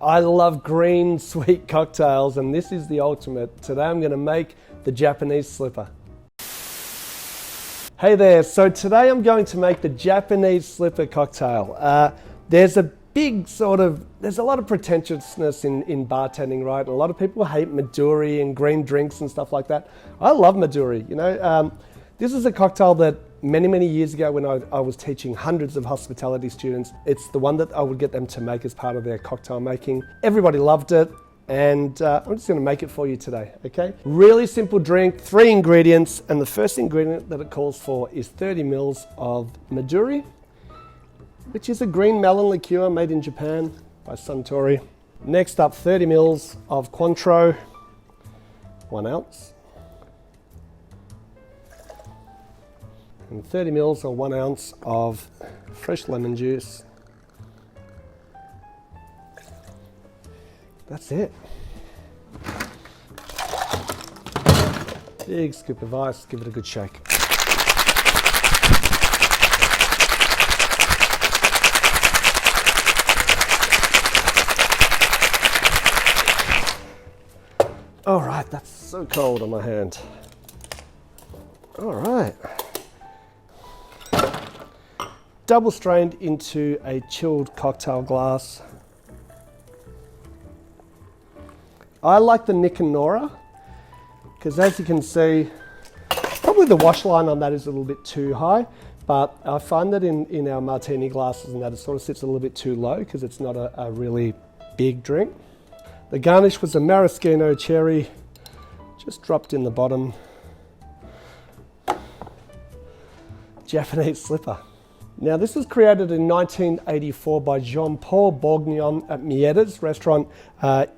I love green sweet cocktails, and this is the ultimate. Today I'm going to make the Japanese slipper. Hey there, so today I'm going to make the Japanese slipper cocktail. There's a lot of pretentiousness in bartending, right? And a lot of people hate Midori and green drinks and stuff like that. I love Midori, you know. This is a cocktail that many years ago when I was teaching hundreds of hospitality students, it's the one that I would get them to make as part of their cocktail making. Everybody loved it, and I'm just gonna make it for you today, okay? Really simple drink, 3 ingredients, and the first ingredient that it calls for is 30 mils of Midori, which is a green melon liqueur made in Japan by Suntory. Next up, 30 mils of Cointreau, 1 ounce. And 30 mils or 1 ounce of fresh lemon juice. That's it. Big scoop of ice, give it a good shake. All right, that's so cold on my hand. All right. Double strained into a chilled cocktail glass. I like the Camorra because, as you can see, probably the wash line on that is a little bit too high, but I find that in our martini glasses and that it sort of sits a little bit too low because it's not a really big drink. The garnish was a Maraschino cherry, just dropped in the bottom. Japanese slipper. Now, this was created in 1984 by Jean-Paul Bourguignon at Mietta's restaurant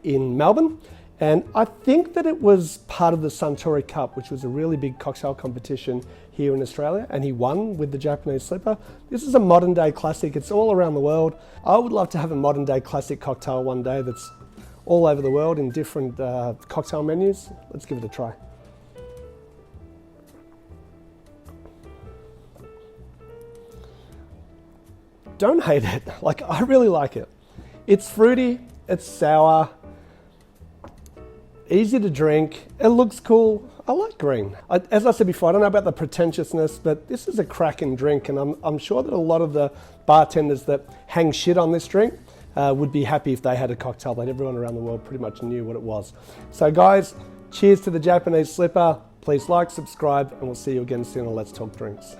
in Melbourne. And I think that it was part of the Suntory Cup, which was a really big cocktail competition here in Australia, and he won with the Japanese slipper. This is a modern day classic. It's all around the world. I would love to have a modern day classic cocktail one day that's all over the world in different cocktail menus. Let's give it a try. Don't hate it. Like, I really like it. It's fruity, it's sour, easy to drink, it looks cool. I like green. As I said before, I don't know about the pretentiousness, but this is a cracking drink, and I'm sure that a lot of the bartenders that hang shit on this drink would be happy if they had a cocktail that everyone around the world pretty much knew what it was. So guys, cheers to the Japanese slipper. Please like, subscribe, and we'll see you again soon on Let's Talk Drinks.